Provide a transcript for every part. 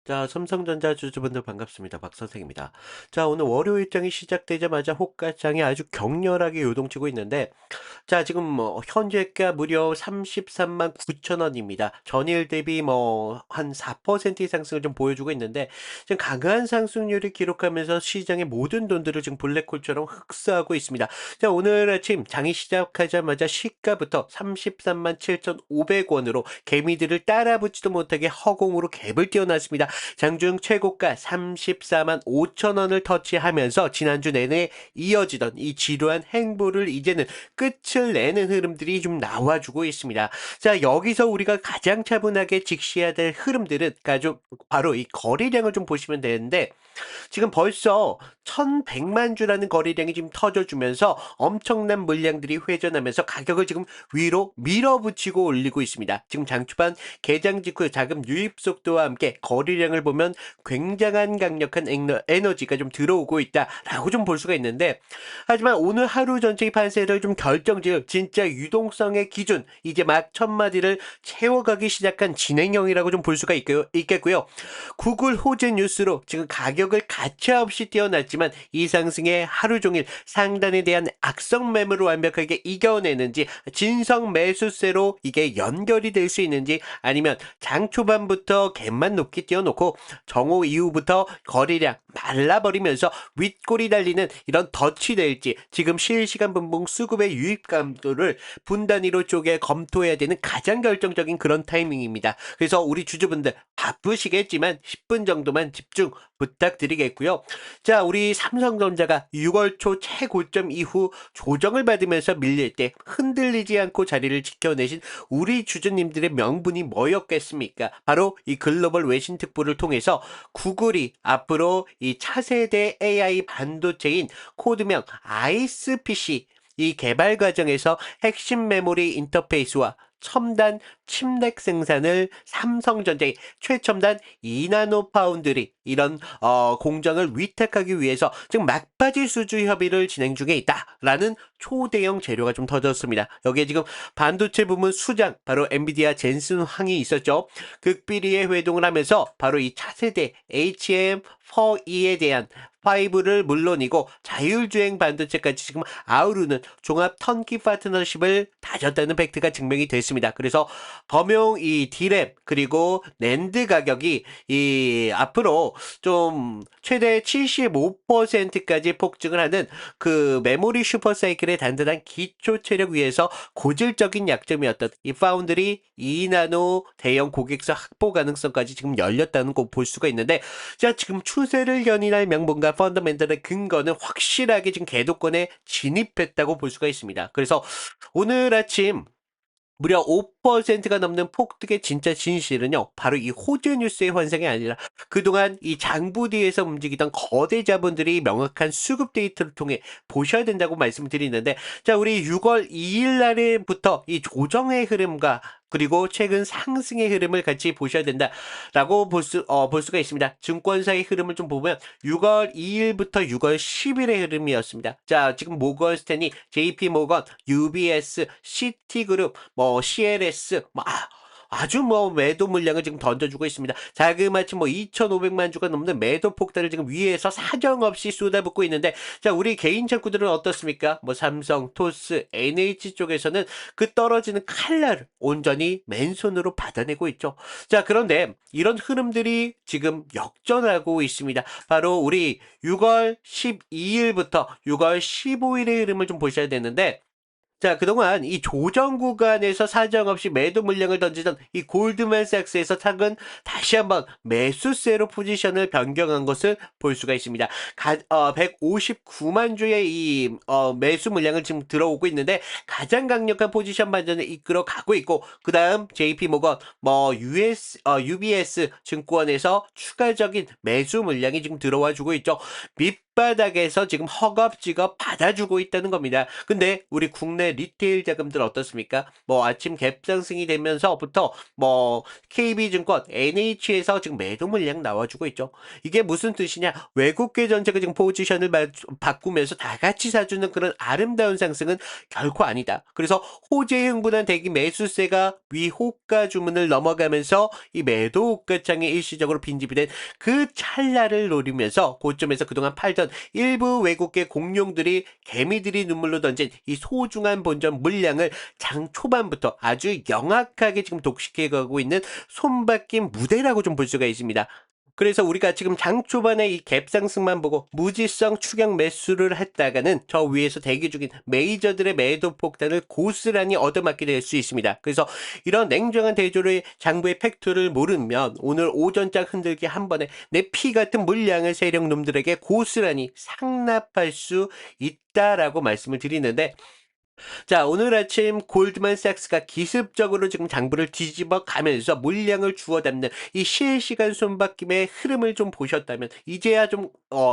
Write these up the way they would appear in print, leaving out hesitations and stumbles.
자, 삼성전자 주주분들 반갑습니다. 박 선생입니다. 자, 오늘 월요 일정이 시작되자마자 호가창이 아주 격렬하게 요동치고 있는데, 자, 지금 뭐 현재가 무려 33만 9천 원입니다. 전일 대비 뭐 한 4% 상승을 좀 보여주고 있는데, 지금 강한 상승률을 기록하면서 시장의 모든 돈들을 지금 블랙홀처럼 흡수하고 있습니다. 자, 오늘 아침 장이 시작하자마자 시가부터 33만 7,500원으로 개미들을 따라붙지도 못하게 허공으로 갭을 띄워놨습니다. 장중 최고가 34만 5천 원을 터치하면서 지난주 내내 이어지던 이 지루한 행보를 이제는 끝을 내는 흐름들이 좀 나와주고 있습니다. 자, 여기서 우리가 가장 차분하게 직시해야 될 흐름들은 바로 이 거래량을 좀 보시면 되는데, 지금 벌써 1100만 주라는 거래량이 지금 터져주면서 엄청난 물량들이 회전하면서 가격을 지금 위로 밀어붙이고 올리고 있습니다. 지금 장초반 개장 직후 자금 유입 속도와 함께 거래량을 보면 굉장한 강력한 에너지가 좀 들어오고 있다라고 좀 볼 수가 있는데, 하지만 오늘 하루 전체의 판세를 좀 결정지을 진짜 유동성의 기준, 이제 막 1000마디를 채워가기 시작한 진행형이라고 좀 볼 수가 있겠고요. 구글 호재 뉴스로 지금 가격을 가차없이 띄어놨지만 이 상승에 하루 종일 상단에 대한 악성 매물을 완벽하게 이겨내는지, 진성 매수세로 이게 연결이 될 수 있는지, 아니면 장 초반부터 갭만 높게 띄워놓고 정오 이후부터 거래량 말라버리면서 윗골이 달리는 이런 덫이 될지, 지금 실시간 분봉 수급의 유입 감도를 분 단위로 쪼개 검토해야 되는 가장 결정적인 그런 타이밍입니다. 그래서 우리 주주분들 바쁘시겠지만 10분 정도만 집중 부탁드리겠고요. 자, 우리 삼성전자가 6월 초 최고점 이후 조정을 받으면서 밀릴 때 흔들리지 않고 자리를 지켜내신 우리 주주님들의 명분이 뭐였겠습니까? 바로 이 글로벌 외신 특보를 통해서 구글이 앞으로 이 차세대 AI 반도체인 코드명 아이스PC 이 개발 과정에서 핵심 메모리 인터페이스와 첨단 칩렉 생산을 삼성전자의 최첨단 2나노 파운드리 이런 공정을 위탁하기 위해서 지금 막바지 수주 협의를 진행 중에 있다라는 초대형 재료가 좀 터졌습니다. 여기에 지금 반도체 부문 수장 바로 엔비디아 젠슨 황이 있었죠. 극비리에 회동을 하면서 바로 이 차세대 HM4E에 대한 5를 물론이고 자율주행 반도체까지 지금 아우르는 종합 턴키 파트너십을 다졌다는 팩트가 증명이 됐습니다. 그래서 범용 이 D램 그리고 낸드 가격이 이 앞으로 좀 최대 75%까지 폭증을 하는 그 메모리 슈퍼사이클의 단단한 기초 체력 위에서 고질적인 약점이었던 이 파운드리 2나노 대형 고객사 확보 가능성까지 지금 열렸다는 거 볼 수가 있는데, 자, 지금 추세를 견인할 명분과 펀더멘털의 근거는 확실하게 지금 궤도권에 진입했다고 볼 수가 있습니다. 그래서 오늘 아침 무려 5%가 넘는 폭등의 진짜 진실은요, 바로 이 호재 뉴스의 환상이 아니라 그동안 이 장부 뒤에서 움직이던 거대 자본들이 명확한 수급 데이터를 통해 보셔야 된다고 말씀을 드리는데, 자, 우리 6월 2일 날부터 이 조정의 흐름과 그리고 최근 상승의 흐름을 같이 보셔야 된다라고 볼 수가 있습니다. 증권사의 흐름을 좀 보면 6월 2일부터 6월 10일의 흐름이었습니다. 자, 지금 모건 스탠리, JP 모건, UBS, 시티그룹, 뭐 CLS, 아주 뭐 매도 물량을 지금 던져주고 있습니다. 자그마치 뭐 2,500만 주가 넘는 매도 폭탄을 지금 위에서 사정없이 쏟아붓고 있는데, 자, 우리 개인 창구들은 어떻습니까? 뭐 삼성, 토스, NH 쪽에서는 그 떨어지는 칼날을 온전히 맨손으로 받아내고 있죠. 자, 그런데 이런 흐름들이 지금 역전하고 있습니다. 바로 우리 6월 12일부터 6월 15일의 흐름을 좀 보셔야 되는데, 자, 그동안 이 조정 구간에서 사정없이 매도 물량을 던지던 이 골드만삭스에서 최근 다시 한번 매수세로 포지션을 변경한 것을 볼 수가 있습니다. 159만 주의 이 매수 물량을 지금 들어오고 있는데, 가장 강력한 포지션 반전을 이끌어 가고 있고, 그 다음 JP 모건, 뭐 UBS 증권에서 추가적인 매수 물량이 지금 들어와 주고 있죠. 밑바닥에서 지금 허겁지겁 받아주고 있다는 겁니다. 근데 우리 국내 리테일 자금들 어떻습니까? 뭐 아침 갭상승이 되면서부터 뭐 KB증권, NH에서 지금 매도 물량 나와주고 있죠. 이게 무슨 뜻이냐? 외국계 전체가 지금 포지션을 바꾸면서 다 같이 사주는 그런 아름다운 상승은 결코 아니다. 그래서 호재 흥분한 대기 매수세가 위호가 주문을 넘어가면서 이 매도 호가창이 일시적으로 빈집이 된 그 찰나를 노리면서 고점에서 그동안 팔던 일부 외국계 공룡들이 개미들이 눈물로 던진 이 소중한 본전 물량을 장 초반부터 아주 영악하게 지금 독식해가고 있는 손바뀜 무대라고 좀 볼 수가 있습니다. 그래서 우리가 지금 장 초반에 이 갭상승만 보고 무지성 추격 매수를 했다가는 저 위에서 대기 중인 메이저들의 매도 폭탄을 고스란히 얻어맞게 될 수 있습니다. 그래서 이런 냉정한 대조의 장부의 팩트를 모르면 오늘 오전장 흔들기 한 번에 내 피 같은 물량을 세력 놈들에게 고스란히 상납할 수 있다라고 말씀을 드리는데, 자, 오늘 아침 골드만삭스가 기습적으로 지금 장부를 뒤집어 가면서 물량을 주워 담는 이 실시간 손바뀜의 흐름을 좀 보셨다면, 이제야 좀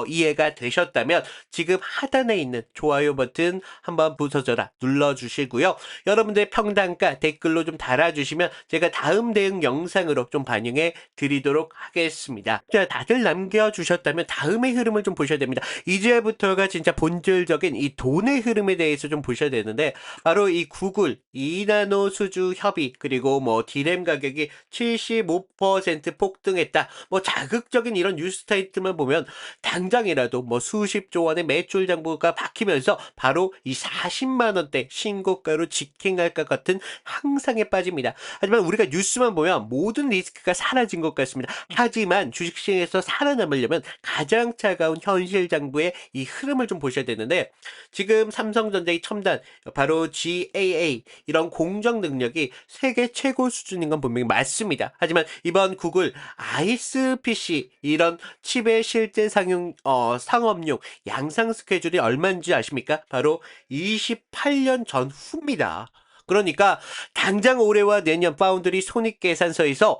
이해가 되셨다면 지금 하단에 있는 좋아요 버튼 한번 부서져라 눌러주시고요. 여러분들의 평단가 댓글로 좀 달아주시면 제가 다음 대응 영상으로 좀 반영해 드리도록 하겠습니다. 자, 다들 남겨주셨다면 다음의 흐름을 좀 보셔야 됩니다. 이제부터가 진짜 본질적인 이 돈의 흐름에 대해서 좀 보셔야 되는데, 바로 이 구글 2나노 수주 협의, 그리고 뭐 디램 가격이 75% 폭등했다, 뭐 자극적인 이런 뉴스 타이틀만 보면 당장이라도 뭐 수십조 원의 매출 장부가 박히면서 바로 이 40만 원대 신고가로 직행할 것 같은 항상에 빠집니다. 하지만 우리가 뉴스만 보면 모든 리스크가 사라진 것 같습니다. 하지만 주식시장에서 살아남으려면 가장 차가운 현실 장부의 이 흐름을 좀 보셔야 되는데, 지금 삼성전자의 첨단 바로 GAA 이런 공정 능력이 세계 최고 수준인 건 분명히 맞습니다. 하지만 이번 구글 아이스 PC 이런 칩의 실제 상업용 양상 스케줄이 얼마인지 아십니까? 바로 28년 전후입니다. 그러니까 당장 올해와 내년 파운드리 손익계산서에서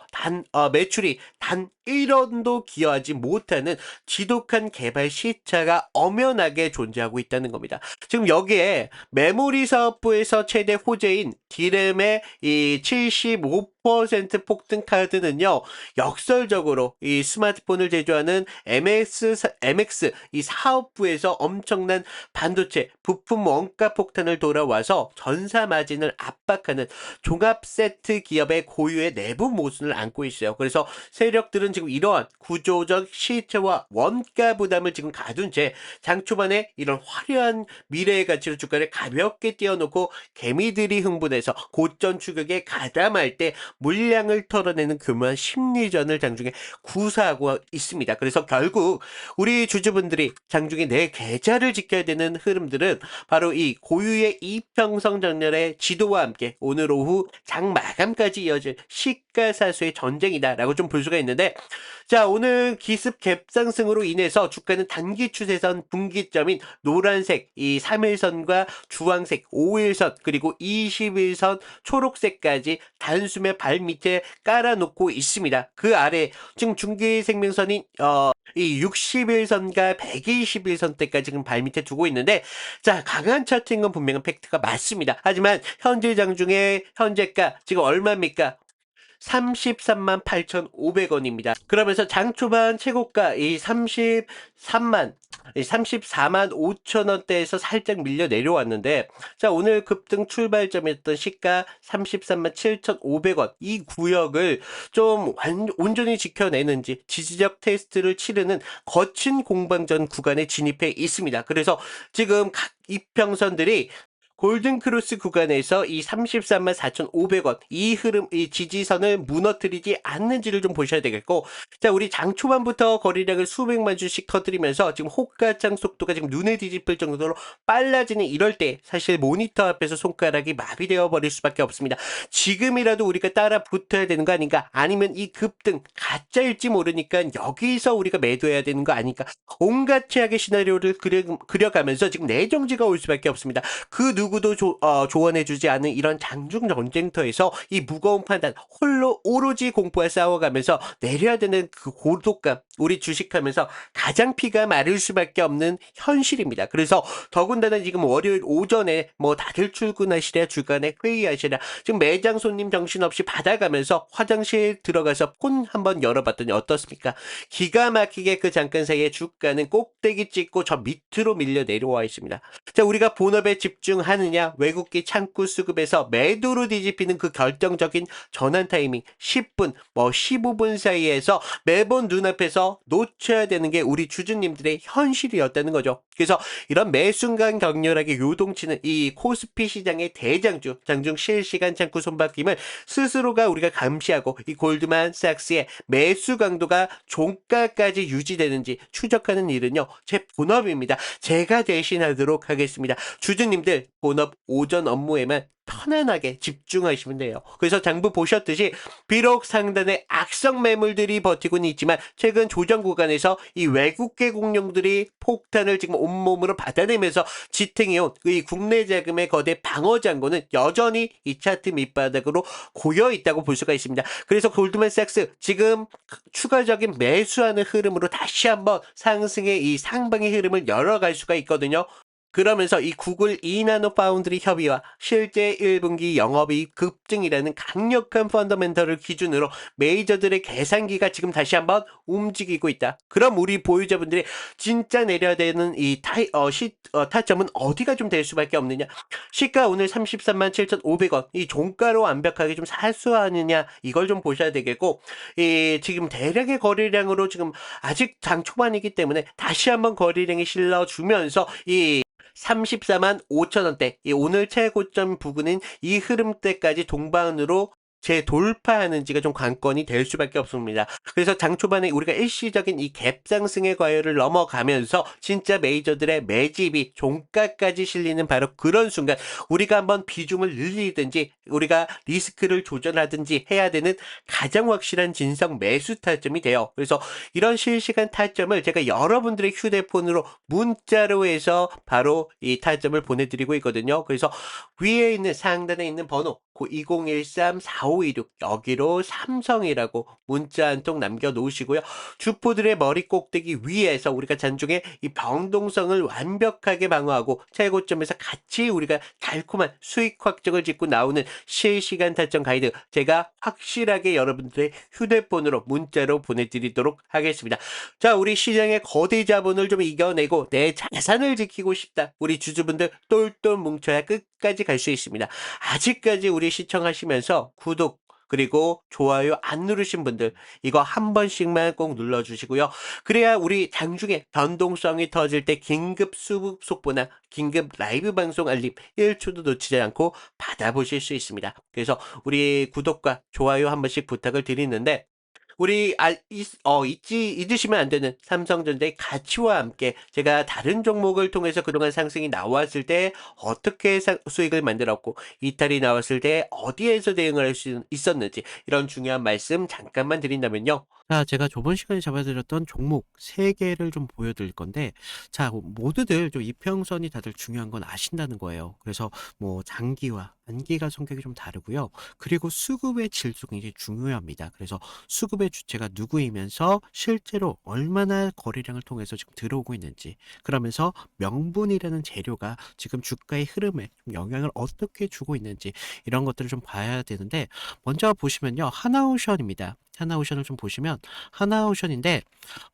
매출이 단 1원도 기여하지 못하는 지독한 개발 시차가 엄연하게 존재하고 있다는 겁니다. 지금 여기에 메모리 사업부에서 최대 호재인 디램의 이 75% 폭등 카드는요, 역설적으로 이 스마트폰을 제조하는 MX 이 사업부에서 엄청난 반도체 부품 원가 폭탄을 돌아와서 전사 마진을 압박하는 종합 세트 기업의 고유의 내부 모순을 안고 있어요. 그래서 세력들은 지금 이러한 구조적 시체와 원가 부담을 지금 가둔 채 장 초반에 이런 화려한 미래의 가치로 주가를 가볍게 띄워놓고 개미들이 흥분해서 고점 추격에 가담할 때 물량을 털어내는 교묘한 심리전을 장중에 구사하고 있습니다. 그래서 결국 우리 주주분들이 장중에 내 계좌를 지켜야 되는 흐름들은 바로 이 고유의 이평성 정렬의 지도와 함께 오늘 오후 장 마감까지 이어질 시가사수의 전쟁이다라고 좀 볼 수가 있는데, 자, 오늘 기습 갭상승으로 인해서 주가는 단기 추세선 분기점인 노란색 이 3일선과 주황색 5일선 그리고 21선 초록색까지 단숨에 발 밑에 깔아놓고 있습니다. 그 아래 지금 중기생명선인 이 60일선과 120일선대까지 지금 발 밑에 두고 있는데, 자, 강한 차트인 건 분명한 팩트가 맞습니다. 하지만 현재 장중에 현재가 지금 얼마입니까? 33만 8,500원입니다. 그러면서 장 초반 최고가 이 34만 5천 원대에서 살짝 밀려 내려왔는데, 자, 오늘 급등 출발점이었던 시가 33만 7,500원 이 구역을 좀 온전히 지켜내는지 지지적 테스트를 치르는 거친 공방전 구간에 진입해 있습니다. 그래서 지금 각 이평선들이 골든크로스 구간에서 이 33만 4,500원 이 흐름, 이 지지선을 무너뜨리지 않는지를 좀 보셔야 되겠고, 자, 우리 장 초반부터 거래량을 수백만 주씩 터뜨리면서 지금 호가창 속도가 지금 눈에 뒤집힐 정도로 빨라지는 이럴 때 사실 모니터 앞에서 손가락이 마비되어 버릴 수밖에 없습니다. 지금이라도 우리가 따라 붙어야 되는 거 아닌가? 아니면 이 급등 가짜일지 모르니까 여기서 우리가 매도해야 되는 거 아닌가? 온갖 최악의 시나리오를 그려가면서 지금 내정지가 올 수밖에 없습니다. 그 누구도 조언해주지 않은 이런 장중 전쟁터에서 이 무거운 판단 홀로 오로지 공포와 싸워가면서 내려야 되는 그 고독감, 우리 주식하면서 가장 피가 마를 수밖에 없는 현실입니다. 그래서 더군다나 지금 월요일 오전에 뭐 다들 출근하시랴 주간에 회의하시랴 지금 매장 손님 정신없이 받아가면서 화장실 들어가서 폰 한번 열어봤더니 어떻습니까? 기가 막히게 그 잠깐 사이에 주가는 꼭대기 찍고 저 밑으로 밀려 내려와 있습니다. 자, 우리가 본업에 집중하느냐 외국기 창구 수급에서 매도로 뒤집히는 그 결정적인 전환 타이밍 10분 뭐 15분 사이에서 매번 눈앞에서 놓쳐야 되는 게 우리 주주님들의 현실이었다는 거죠. 그래서 이런 매 순간 격렬하게 요동치는 이 코스피 시장의 대장주 장중 실시간 창구 손바뀜을 스스로가 우리가 감시하고 이 골드만삭스의 매수 강도가 종가까지 유지되는지 추적하는 일은요 제 본업입니다. 제가 대신하도록 하겠습니다. 주주님들 본업 오전 업무에만 편안하게 집중하시면 돼요. 그래서 장부 보셨듯이 비록 상단의 악성 매물들이 버티고는 있지만 최근 조정 구간에서 이 외국계 공룡들이 폭탄을 지금 온몸으로 받아내면서 지탱해온 이 국내 자금의 거대 방어 장고는 여전히 이 차트 밑바닥으로 고여 있다고 볼 수가 있습니다. 그래서 골드만삭스 지금 추가적인 매수하는 흐름으로 다시 한번 상승의 이 상방의 흐름을 열어갈 수가 있거든요. 그러면서 이 구글 이나노 파운드리 협의와 실제 1분기 영업이익 급증이라는 강력한 펀더멘털을 기준으로 메이저들의 계산기가 지금 다시 한번 움직이고 있다. 그럼 우리 보유자분들이 진짜 내려야 되는 이 타점은 어디가 좀 될 수밖에 없느냐? 시가 오늘 33만 7,500원 이 종가로 완벽하게 좀 사수하느냐 이걸 좀 보셔야 되겠고 이 지금 대량의 거래량으로 지금 아직 장 초반이기 때문에 다시 한번 거래량이 실러주면서 이 34만 5천 원대 이 오늘 최고점 부근인 이 흐름대까지 동반으로 재돌파하는지가 좀 관건이 될 수밖에 없습니다. 그래서 장 초반에 우리가 일시적인 이 갭상승의 과열을 넘어가면서 진짜 메이저들의 매집이 종가까지 실리는 바로 그런 순간 우리가 한번 비중을 늘리든지 우리가 리스크를 조절하든지 해야 되는 가장 확실한 진성 매수 타점이 돼요. 그래서 이런 실시간 타점을 제가 여러분들의 휴대폰으로 문자로 해서 바로 이 타점을 보내드리고 있거든요. 그래서 위에 있는 상단에 있는 번호 2013-4526 여기로 삼성이라고 문자 한 통 남겨놓으시고요. 주포들의 머리 꼭대기 위에서 우리가 잔중에 이 변동성을 완벽하게 방어하고 최고점에서 같이 우리가 달콤한 수익 확정을 짓고 나오는 실시간 타점 가이드 제가 확실하게 여러분들의 휴대폰으로 문자로 보내드리도록 하겠습니다. 자, 우리 시장의 거대 자본을 좀 이겨내고 내 자산을 지키고 싶다. 우리 주주분들 똘똘 뭉쳐야 끝까지 갈 수 있습니다. 아직까지 우리 시청하시면서 구독 그리고 좋아요 안 누르신 분들 이거 한 번씩만 꼭 눌러주시고요. 그래야 우리 장중에 변동성이 터질 때 긴급 수급 속보나 긴급 라이브 방송 알림 1초도 놓치지 않고 받아보실 수 있습니다. 그래서 우리 구독과 좋아요 한 번씩 부탁을 드리는데 우리 잊으시면 안 되는 삼성전자의 가치와 함께 제가 다른 종목을 통해서 그동안 상승이 나왔을 때 어떻게 수익을 만들었고 이탈이 나왔을 때 어디에서 대응을 할 수 있었는지 이런 중요한 말씀 잠깐만 드린다면요. 자, 제가 저번 시간에 잡아드렸던 종목 3개를 좀 보여드릴 건데, 자, 모두들 좀 이평선이 다들 중요한 건 아신다는 거예요. 그래서 뭐 장기와 단기가 성격이 좀 다르고요. 그리고 수급의 질도 굉장히 중요합니다. 그래서 수급의 주체가 누구이면서 실제로 얼마나 거래량을 통해서 지금 들어오고 있는지, 그러면서 명분이라는 재료가 지금 주가의 흐름에 좀 영향을 어떻게 주고 있는지 이런 것들을 좀 봐야 되는데, 먼저 보시면요. 하나오션입니다. 하나오션을 좀 보시면 하나오션인데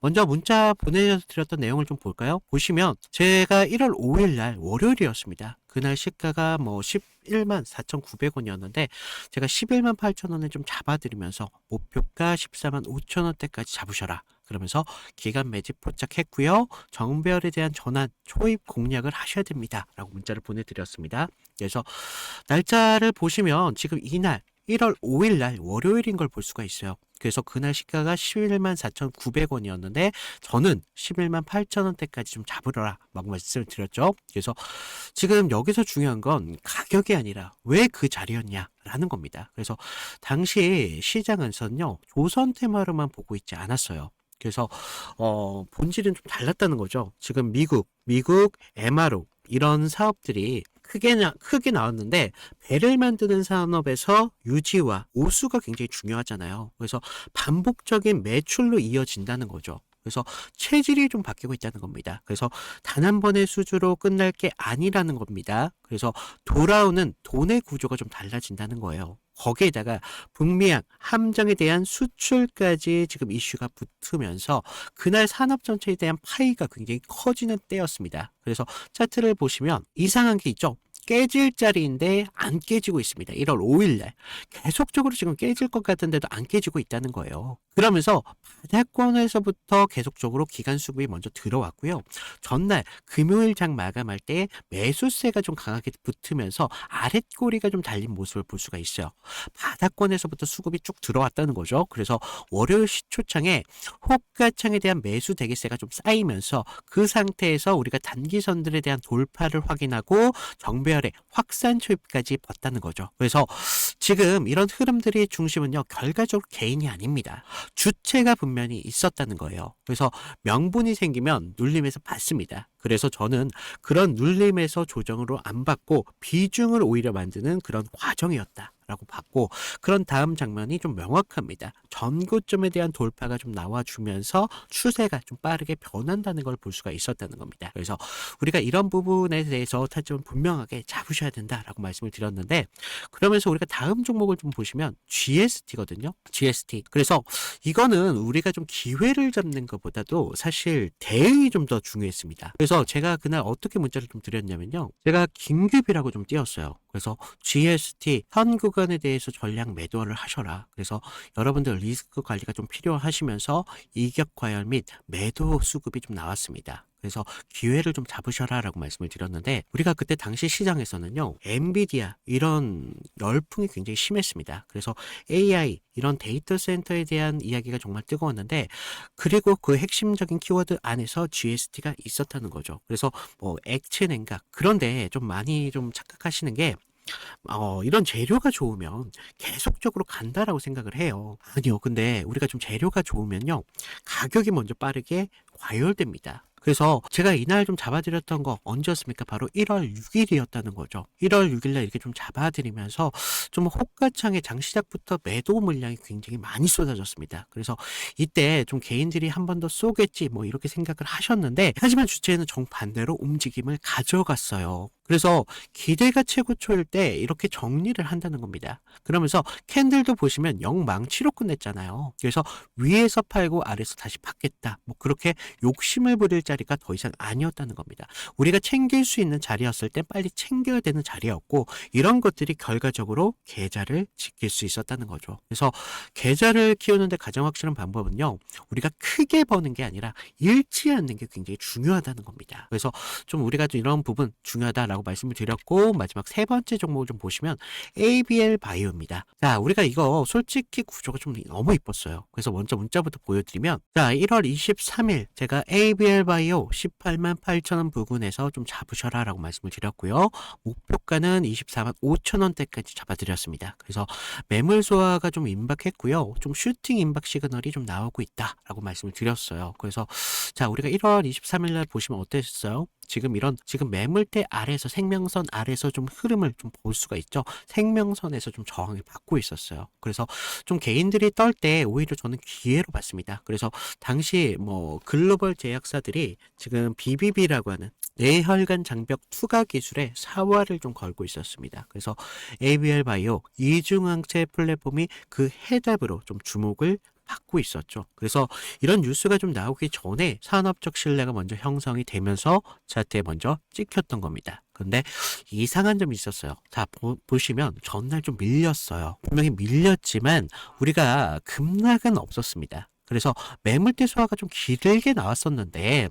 먼저 문자 보내드렸던 내용을 좀 볼까요? 보시면 제가 1월 5일 날 월요일이었습니다. 그날 시가가 뭐 11만 4,900원이었는데 제가 11만 8천원에 좀 잡아드리면서 목표가 14만 5천원대까지 잡으셔라. 그러면서 기간 매집 포착했고요. 정배열에 대한 전환, 초입 공략을 하셔야 됩니다. 라고 문자를 보내드렸습니다. 그래서 날짜를 보시면 지금 이날 1월 5일 날 월요일인 걸 볼 수가 있어요. 그래서 그날 시가가 11만 4,900원이었는데 저는 11만 8천원대까지 좀 잡으러라 막 말씀을 드렸죠. 그래서 지금 여기서 중요한 건 가격이 아니라 왜 그 자리였냐라는 겁니다. 그래서 당시 시장에서는요. 조선 테마로만 보고 있지 않았어요. 그래서 본질은 좀 달랐다는 거죠. 지금 미국 MRO 이런 사업들이 크게 나왔는데 배를 만드는 산업에서 유지와 오수가 굉장히 중요하잖아요. 그래서 반복적인 매출로 이어진다는 거죠. 그래서 체질이 좀 바뀌고 있다는 겁니다. 그래서 단 한 번의 수주로 끝날 게 아니라는 겁니다. 그래서 돌아오는 돈의 구조가 좀 달라진다는 거예요. 거기에다가 북미양 함정에 대한 수출까지 지금 이슈가 붙으면서 그날 산업 전체에 대한 파이가 굉장히 커지는 때였습니다. 그래서 차트를 보시면 이상한 게 있죠. 깨질 자리인데 안 깨지고 있습니다. 1월 5일날 계속적으로 지금 깨질 것 같은데도 안 깨지고 있다는 거예요. 그러면서 바닥권에서부터 계속적으로 기간 수급이 먼저 들어왔고요. 전날 금요일 장 마감할 때 매수세가 좀 강하게 붙으면서 아랫꼬리가 좀 달린 모습을 볼 수가 있어요. 바닥권에서부터 수급이 쭉 들어왔다는 거죠. 그래서 월요일 시초창에 호가창에 대한 매수 대기세가 좀 쌓이면서 그 상태에서 우리가 단기선들에 대한 돌파를 확인하고 정배열의 확산 초입까지 봤다는 거죠. 그래서 지금 이런 흐름들의 중심은요, 결과적으로 개인이 아닙니다. 주체가 분명히 있었다는 거예요. 그래서 명분이 생기면 눌림에서 받습니다. 그래서 저는 그런 눌림에서 조정으로 안 받고 비중을 오히려 만드는 그런 과정이었다 라고 봤고, 그런 다음 장면이 좀 명확합니다. 전고점에 대한 돌파가 좀 나와주면서 추세가 좀 빠르게 변한다는 걸 볼 수가 있었다는 겁니다. 그래서 우리가 이런 부분에 대해서 타점을 분명하게 잡으셔야 된다라고 말씀을 드렸는데, 그러면서 우리가 다음 종목을 좀 보시면 GST거든요. GST. 그래서 이거는 우리가 좀 기회를 잡는 것보다도 사실 대응이 좀 더 중요했습니다. 그래서 제가 그날 어떻게 문자를 좀 드렸냐면요, 제가 긴급이라고 좀 띄웠어요. 그래서 GST 현 구간에 대해서 전량 매도를 하셔라. 그래서 여러분들 리스크 관리가 좀 필요하시면서 이격 과열 및 매도 수급이 좀 나왔습니다. 그래서 기회를 좀 잡으셔라 라고 말씀을 드렸는데, 우리가 그때 당시 시장에서는요, 엔비디아 이런 열풍이 굉장히 심했습니다. 그래서 AI 이런 데이터 센터에 대한 이야기가 정말 뜨거웠는데, 그리고 그 핵심적인 키워드 안에서 GST가 있었다는 거죠. 그래서 뭐 액체 냉각, 그런데 좀 많이 좀 착각하시는 게, 이런 재료가 좋으면 계속적으로 간다라고 생각을 해요. 아니요. 근데 우리가 좀 재료가 좋으면요, 가격이 먼저 빠르게 과열됩니다. 그래서 제가 이날 좀 잡아드렸던 거 언제였습니까? 바로 1월 6일이었다는 거죠. 1월 6일날 이렇게 좀 잡아드리면서 좀 호가창에 장시작부터 매도 물량이 굉장히 많이 쏟아졌습니다. 그래서 이때 좀 개인들이 한 번 더 쏘겠지 뭐 이렇게 생각을 하셨는데, 하지만 주체는 정반대로 움직임을 가져갔어요. 그래서 기대가 최고초일 때 이렇게 정리를 한다는 겁니다. 그러면서 캔들도 보시면 영망치로 끝냈잖아요. 그래서 위에서 팔고 아래에서 다시 받겠다, 뭐 그렇게 욕심을 부릴 자리가 더 이상 아니었다는 겁니다. 우리가 챙길 수 있는 자리였을 때 빨리 챙겨야 되는 자리였고, 이런 것들이 결과적으로 계좌를 지킬 수 있었다는 거죠. 그래서 계좌를 키우는데 가장 확실한 방법은요, 우리가 크게 버는 게 아니라 잃지 않는 게 굉장히 중요하다는 겁니다. 그래서 좀 우리가 좀 이런 부분 중요하다라고 말씀을 드렸고, 마지막 세 번째 종목을 좀 보시면 ABL 바이오입니다. 자, 우리가 이거 솔직히 구조가 좀 너무 이뻤어요. 그래서 먼저 문자부터 보여드리면, 자, 1월 23일 제가 ABL 바이오 18만 8천 원 부근에서 좀 잡으셔라 라고 말씀을 드렸고요. 목표가는 24만 5천 원대까지 잡아드렸습니다. 그래서 매물 소화가 좀 임박했고요. 좀 슈팅 임박 시그널이 좀 나오고 있다라고 말씀을 드렸어요. 그래서 자, 우리가 1월 23일 날 보시면 어땠어요? 지금 매물대 아래에서, 생명선 아래에서 좀 흐름을 좀 볼 수가 있죠. 생명선에서 좀 저항을 받고 있었어요. 그래서 좀 개인들이 떨 때 오히려 저는 기회로 봤습니다. 그래서 당시 뭐 글로벌 제약사들이 지금 BBB라고 하는 뇌혈관 장벽 투과 기술에 사활을 좀 걸고 있었습니다. 그래서 ABL 바이오 이중항체 플랫폼이 그 해답으로 좀 주목을 받고 있었죠. 그래서 이런 뉴스가 좀 나오기 전에 산업적 신뢰가 먼저 형성이 되면서 차트에 먼저 찍혔던 겁니다. 근데 이상한 점이 있었어요. 자, 보시면 전날 좀 밀렸어요. 분명히 밀렸지만 우리가 급락은 없었습니다. 그래서 매물대 소화가 좀 길게 나왔었는데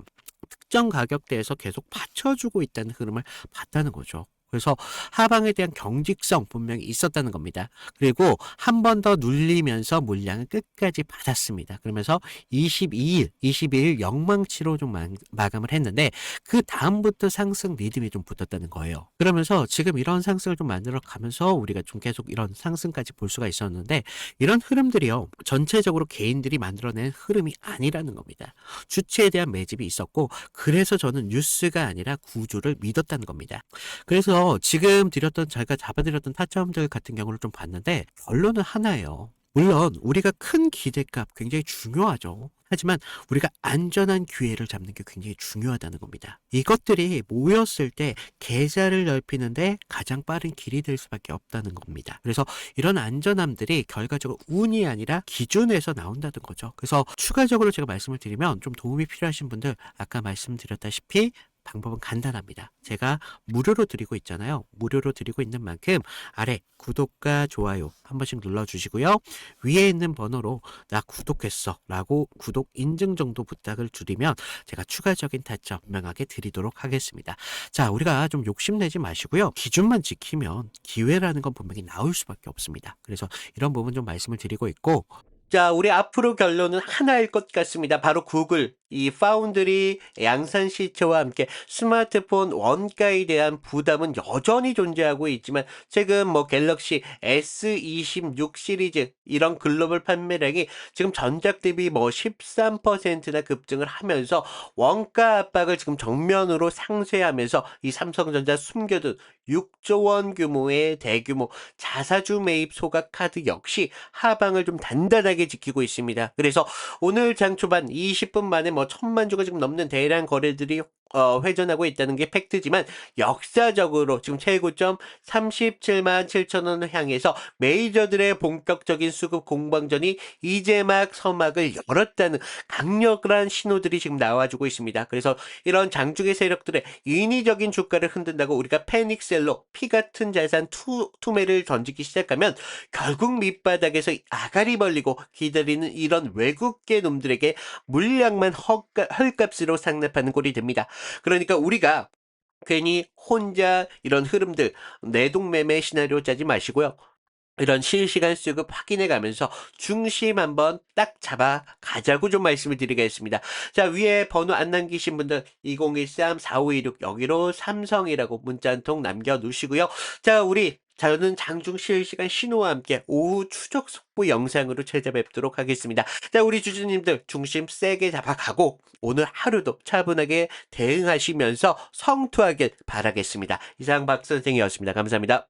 특정 가격대에서 계속 받쳐주고 있다는 흐름을 봤다는 거죠. 그래서 하방에 대한 경직성 분명히 있었다는 겁니다. 그리고 한 번 더 눌리면서 물량을 끝까지 받았습니다. 그러면서 22일 영망치로 좀 마감을 했는데, 그 다음부터 상승 리듬이 좀 붙었다는 거예요. 그러면서 지금 이런 상승을 좀 만들어 가면서 우리가 좀 계속 이런 상승까지 볼 수가 있었는데, 이런 흐름들이요, 전체적으로 개인들이 만들어낸 흐름이 아니라는 겁니다. 주체에 대한 매집이 있었고, 그래서 저는 뉴스가 아니라 구조를 믿었다는 겁니다. 그래서 지금 제가 잡아드렸던 타점들 같은 경우를 좀 봤는데, 결론은 하나예요. 물론 우리가 큰 기대값 굉장히 중요하죠. 하지만 우리가 안전한 기회를 잡는 게 굉장히 중요하다는 겁니다. 이것들이 모였을 때 계좌를 넓히는데 가장 빠른 길이 될 수밖에 없다는 겁니다. 그래서 이런 안전함들이 결과적으로 운이 아니라 기준에서 나온다는 거죠. 그래서 추가적으로 제가 말씀을 드리면 좀 도움이 필요하신 분들 아까 말씀드렸다시피 방법은 간단합니다. 제가 무료로 드리고 있잖아요. 무료로 드리고 있는 만큼 아래 구독과 좋아요 한 번씩 눌러주시고요. 위에 있는 번호로 나 구독했어 라고 구독 인증 정도 부탁을 드리면 제가 추가적인 타점 분명하게 드리도록 하겠습니다. 자, 우리가 좀 욕심내지 마시고요. 기준만 지키면 기회라는 건 분명히 나올 수밖에 없습니다. 그래서 이런 부분 좀 말씀을 드리고 있고, 자, 우리 앞으로 결론은 하나일 것 같습니다. 바로 구글, 이 파운드리 양산 실체와 함께 스마트폰 원가에 대한 부담은 여전히 존재하고 있지만 최근 뭐 갤럭시 S26 시리즈 이런 글로벌 판매량이 지금 전작 대비 뭐 13%나 급증을 하면서 원가 압박을 지금 정면으로 상쇄하면서 이 삼성전자 숨겨둔 6조 원 규모의 대규모 자사주 매입 소각 카드 역시 하방을 좀 단단하게 지키고 있습니다. 그래서 오늘 장 초반 20분 만에 뭐 1,000만 주가 지금 넘는 대량 거래들이 회전하고 있다는 게 팩트지만 역사적으로 지금 최고점 37만 7천 원을 향해서 메이저들의 본격적인 수급 공방전이 이제 막 서막을 열었다는 강력한 신호들이 지금 나와주고 있습니다. 그래서 이런 장중의 세력들의 인위적인 주가를 흔든다고 우리가 패닉셀로 피 같은 자산 투매를 던지기 시작하면 결국 밑바닥에서 아가리 벌리고 기다리는 이런 외국계 놈들에게 물량만 헐값으로 상납하는 꼴이 됩니다. 그러니까 우리가 괜히 혼자 이런 흐름들 내동매매 시나리오 짜지 마시고요. 이런 실시간 수급 확인해 가면서 중심 한번 딱 잡아 가자고 좀 말씀을 드리겠습니다. 자, 위에 번호 안 남기신 분들 2013-4526 여기로 삼성이라고 문자 한 통 남겨 놓으시고요. 자, 저는 장중 실시간 신호와 함께 오후 추적 속보 영상으로 찾아뵙도록 하겠습니다. 자, 우리 주주님들 중심 세게 잡아가고 오늘 하루도 차분하게 대응하시면서 성투하길 바라겠습니다. 이상 박 선생이었습니다. 감사합니다.